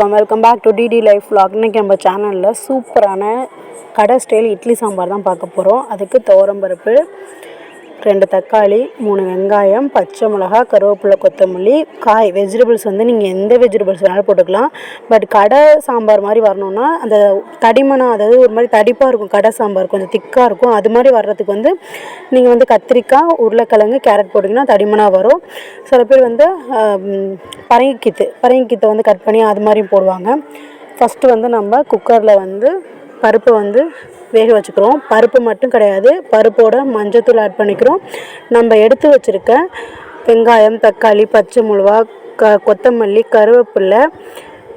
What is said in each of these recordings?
Welcome back to DD life vlog. இன்றைக்கி நம்ம சேனலில் சூப்பரான கடை ஸ்டைல் இட்லி சாம்பார் தான் பார்க்க போகிறோம். அதுக்கு துவரம்பருப்பு, 2 தக்காளி, 3 வெங்காயம், பச்சை மிளகாய், கருவேப்பிலை, கொத்தமல்லி, காய் வெஜிடபிள்ஸ் வந்து நீங்கள் எந்த வெஜிடபிள்ஸ் வேணாலும் போட்டுக்கலாம். பட் கடை சாம்பார் மாதிரி வரணுன்னா அந்த தடிமனாக, அதாவது ஒரு மாதிரி தடிப்பாக இருக்கும் கடை சாம்பார், கொஞ்சம் திக்காக இருக்கும். அது மாதிரி வர்றதுக்கு வந்து நீங்கள் வந்து கத்திரிக்காய், உருளைக்கிழங்கு, கேரட் போட்டிங்கன்னா தடிமனாக வரும். சில பேர் வந்து பரங்கிக்கீத்தை வந்து கட் பண்ணி அது மாதிரியும் போடுவாங்க. ஃபஸ்ட்டு வந்து நம்ம குக்கரில் வந்து பருப்பை வந்து வேக வச்சுக்கிறோம். பருப்பு மட்டும் கிடையாது, பருப்போட மஞ்சத்தூள் ஆட் பண்ணிக்கிறோம். நம்ம எடுத்து வச்சுருக்க வெங்காயம், தக்காளி, பச்சை மிளகா, கொத்தமல்லி, கருவேப்பிலை,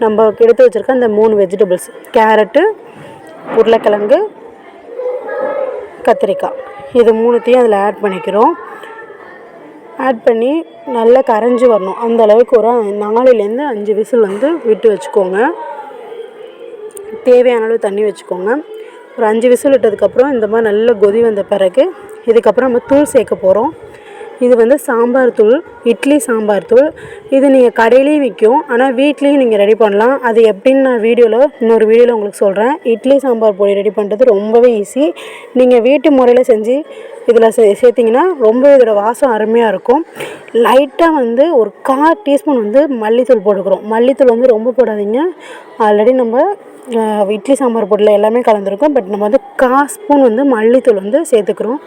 நம்ம எடுத்து வச்சுருக்க அந்த 3 வெஜிடபிள்ஸ், கேரட்டு, உருளைக்கிழங்கு, கத்திரிக்காய், இது 3த்தையும் அதில் ஆட் பண்ணிக்கிறோம். ஆட் பண்ணி நல்லா கரைஞ்சி வரணும். அந்த அளவுக்கு ஒரு 4லேருந்து 5 விசில் வந்து விட்டு வச்சுக்கோங்க. தேவையான அளவு தண்ணி வச்சுக்கோங்க. ஒரு 5 விசில் விட்டதுக்கப்புறம் இந்த மாதிரி நல்ல கொதி வந்த பிறகு இதுக்கப்புறம் நம்ம தூள் சேர்க்க போகிறோம். இது வந்து சாம்பார் தூள், இட்லி சாம்பார் தூள். இது நீங்கள் கடையிலையும் விற்கும், ஆனால் வீட்லேயும் நீங்கள் ரெடி பண்ணலாம். அது எப்படின்னு நான் இன்னொரு வீடியோவில் உங்களுக்கு சொல்கிறேன். இட்லி சாம்பார் பொடி ரெடி பண்ணுறது ரொம்பவே ஈஸி. நீங்கள் வீட்டு முறையில் செஞ்சு இதில் சேர்த்திங்கன்னா ரொம்ப இதோட வாசம் அருமையாக இருக்கும். லைட்டாக வந்து ஒரு 1/4 டீஸ்பூன் வந்து மல்லித்தூள் போட்டுக்கிறோம். மல்லித்தூள் வந்து ரொம்ப போடாதீங்க. ஆல்ரெடி நம்ம இட்லி சாம்பார் பொடியில் எல்லாமே கலந்துருக்கும். பட் நம்ம வந்து 1/4 ஸ்பூன் வந்து மல்லித்தூள் வந்து சேர்த்துக்கிறோம்.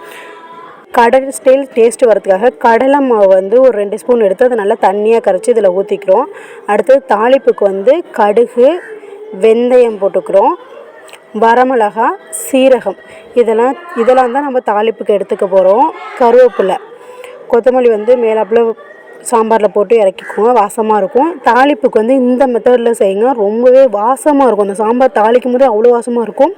கடை ஸ்டைல் டேஸ்ட்டு வரதுக்காக கடலை மாவு வந்து ஒரு 2 ஸ்பூன் எடுத்து அதை நல்லா தண்ணியாக கரைச்சி இதில் ஊற்றிக்கிறோம். அடுத்தது தாளிப்புக்கு வந்து கடுகு, வெந்தயம் போட்டுக்கிறோம், வரமிளகா, சீரகம், இதெல்லாம் தான் நம்ம தாளிப்புக்கு எடுத்துக்க போகிறோம். கருவேப்பிலை, கொத்தமல்லி வந்து மேலாப்பில் சாம்பாரில் போட்டு இறக்கிக்குவோம், வாசமாக இருக்கும். தாளிப்புக்கு வந்து இந்த மெத்தடில் செய்யுங்க, ரொம்பவே வாசமாக இருக்கும். அந்த சாம்பார் தாளிக்கும் போது அவ்வளோ வாசமாக இருக்கும்.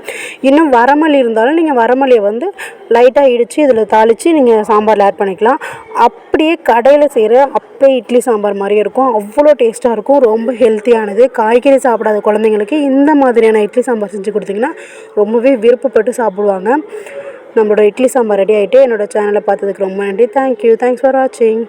இன்னும் வரமல்லி இருந்தாலும் நீங்கள் வரமல்லியை வந்து லைட்டாக இடித்து இதில் தாளித்து நீங்கள் சாம்பாரில் ஆட் பண்ணிக்கலாம். அப்படியே கடையில் செய்கிற அப்பே இட்லி சாம்பார் மாதிரியே இருக்கும், அவ்வளோ டேஸ்ட்டாக இருக்கும். ரொம்ப ஹெல்த்தியானது. காய்கறி சாப்பிடாத குழந்தைங்களுக்கு இந்த மாதிரியான இட்லி சாம்பார் செஞ்சு கொடுத்திங்கன்னா ரொம்பவே விருப்பப்பட்டு சாப்பிடுவாங்க. நம்மளோட இட்லி சாம்பார் ரெடி ஆகிட்டு என்னோடய சேனலை பார்த்ததுக்கு ரொம்ப நன்றி. தேங்க்யூ. தேங்க்ஸ் ஃபார் வாட்சிங்.